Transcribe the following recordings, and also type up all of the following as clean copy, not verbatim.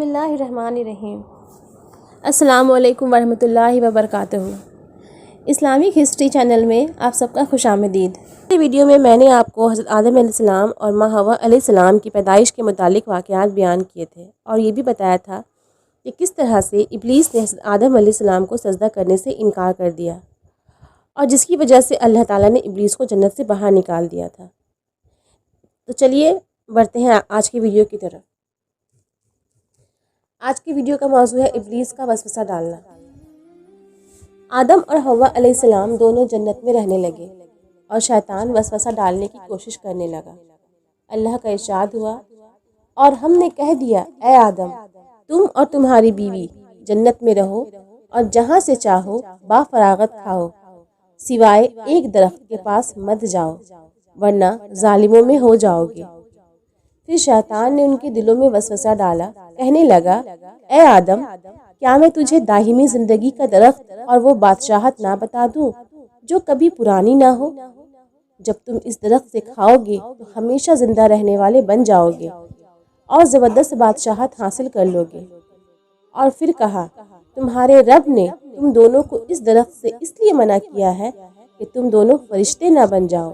بسم اللہ الرحمن الرحیم۔ السلام علیکم ورحمۃ اللہ وبرکاتہ۔ اسلامک ہسٹری چینل میں آپ سب کا خوش آمدید۔ اس ویڈیو میں نے آپ کو حضرت آدم علیہ السلام اور ماں حوا علیہ السلام کی پیدائش کے متعلق واقعات بیان کیے تھے اور یہ بھی بتایا تھا کہ کس طرح سے ابلیس نے حضرت آدم علیہ السلام کو سجدہ کرنے سے انکار کر دیا اور جس کی وجہ سے اللہ تعالیٰ نے ابلیس کو جنت سے باہر نکال دیا تھا۔ تو چلیے بڑھتے ہیں آج کی ویڈیو کی طرف۔ آج کی ویڈیو کا موضوع ہے ابلیس کا وسوسہ ڈالنا۔ آدم اور حوا علیہ السلام دونوں جنت میں رہنے لگے اور شیطان وسوسہ ڈالنے کی کوشش کرنے لگا۔ اللہ کا ارشاد ہوا، اور ہم نے کہہ دیا اے آدم، تم اور تمہاری بیوی جنت میں رہو اور جہاں سے چاہو با فراغت کھاؤ، سوائے ایک درخت کے پاس مت جاؤ ورنہ ظالموں میں ہو جاؤ گے۔ پھر شیطان نے ان کے دلوں میں وسوسہ ڈالا، کہنے لگا اے آدم، کیا میں تجھے دائمی زندگی کا درخت اور وہ بادشاہت نہ بتا دوں جو کبھی پرانی نہ ہو؟ جب تم اس درخت سے کھاؤ گے تو ہمیشہ زندہ رہنے والے بن جاؤ گے اور زبردست بادشاہت حاصل کر لو گے۔ اور پھر کہا، تمہارے رب نے تم دونوں کو اس درخت سے اس لیے منع کیا ہے کہ تم دونوں فرشتے نہ بن جاؤ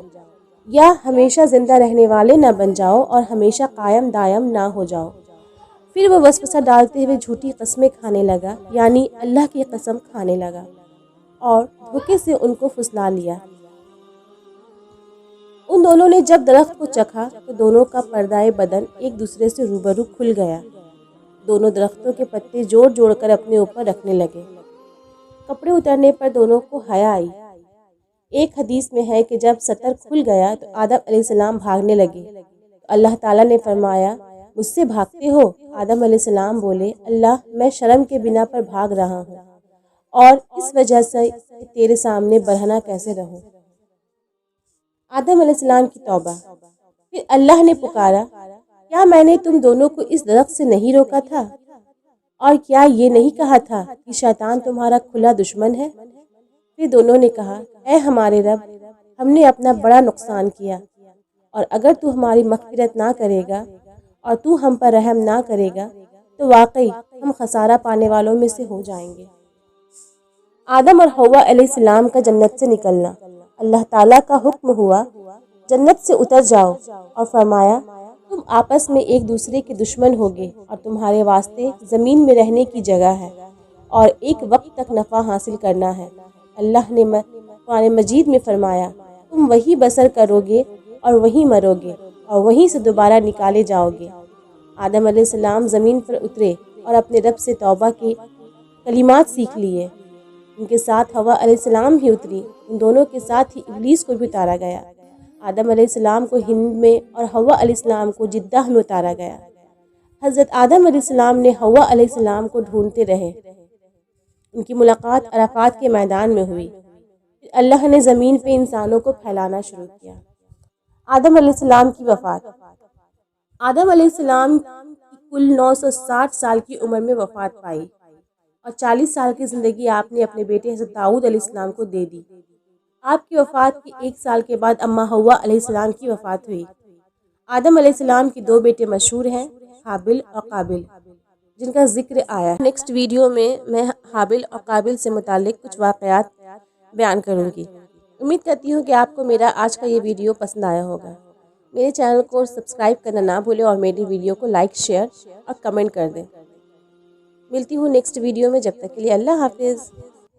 یا ہمیشہ زندہ رہنے والے نہ بن جاؤ اور ہمیشہ قائم دائم نہ ہو جاؤ۔ پھر وہ وسوسہ ڈالتے ہوئے جھوٹی قسمیں کھانے لگا، یعنی اللہ کی قسم کھانے لگا اور دھوکے سے ان کو پھسلا لیا۔ ان دونوں نے جب درخت کو چکھا تو دونوں کا پردہ بدن ایک دوسرے سے روبرو کھل گیا۔ دونوں درختوں کے پتے جوڑ جوڑ کر اپنے اوپر رکھنے لگے۔ کپڑے اترنے پر دونوں کو حیا آئی۔ ایک حدیث میں ہے کہ جب ستر کھل گیا تو آدم علیہ السلام بھاگنے لگے۔ اللہ تعالیٰ نے فرمایا، مجھ سے بھاگتے ہو؟ آدم علیہ السلام بولے، اللہ، میں شرم کے بنا پر بھاگ رہا ہوں اور اس وجہ سے کہ تیرے سامنے برہنہ کیسے رہوں۔ آدم علیہ السلام کی توبہ۔ پھر اللہ نے پکارا، کیا میں نے تم دونوں کو اس درخت سے نہیں روکا تھا؟ اور کیا یہ نہیں کہا تھا کہ شیطان تمہارا کھلا دشمن ہے؟ پھر دونوں نے کہا، اے ہمارے رب، ہم نے اپنا بڑا نقصان کیا، اور اگر تو ہماری مغفرت نہ کرے گا اور تو ہم پر رحم نہ کرے گا تو واقعی ہم خسارہ پانے والوں میں سے ہو جائیں گے۔ آدم اور حوا علیہ السلام کا جنت سے نکلنا۔ اللہ تعالیٰ کا حکم ہوا، جنت سے اتر جاؤ، اور فرمایا، تم آپس میں ایک دوسرے کے دشمن ہوگے اور تمہارے واسطے زمین میں رہنے کی جگہ ہے اور ایک وقت تک نفع حاصل کرنا ہے۔ اللہ نے قرآن مجید میں فرمایا، تم وہی بسر کرو گے اور وہیں مرو گے اور وہیں سے دوبارہ نکالے جاؤ گے۔ آدم علیہ السلام زمین پر اترے اور اپنے رب سے توبہ کے کلمات سیکھ لیے۔ ان کے ساتھ حوا علیہ السلام ہی اتری، ان دونوں کے ساتھ ہی ابلیس کو بھی اتارا گیا۔ آدم علیہ السلام کو ہند میں اور حوا علیہ السلام کو جدہ میں اتارا گیا۔ حضرت آدم علیہ السلام نے حوا علیہ السلام کو ڈھونڈتے رہے۔ ان کی ملاقات عرفات کے میدان میں ہوئی۔ اللہ نے زمین پہ انسانوں کو پھیلانا شروع کیا۔ آدم علیہ السلام کی وفات۔ آدم علیہ السلام کی کل 960 سال کی عمر میں وفات پائی اور 40 سال کی زندگی آپ نے اپنے بیٹے حضرت داؤد علیہ السلام کو دے دی۔ آپ کی وفات کے 1 سال کے بعد اماں حوا علیہ السلام کی وفات ہوئی۔ آدم علیہ السلام کی 2 بیٹے مشہور ہیں، حابل اور قابل، جن کا ذکر آیا ہے۔ نیکسٹ ویڈیو میں حابل اور قابل سے متعلق کچھ واقعات بیان کروں گی۔ امید کرتی ہوں کہ آپ کو میرا آج کا یہ ویڈیو پسند آیا ہوگا۔ میرے چینل کو سبسکرائب کرنا نہ بھولیں اور میری ویڈیو کو لائک، شیئر اور کمنٹ کر دیں۔ ملتی ہوں نیکسٹ ویڈیو میں، جب تک کے لیے اللہ حافظ۔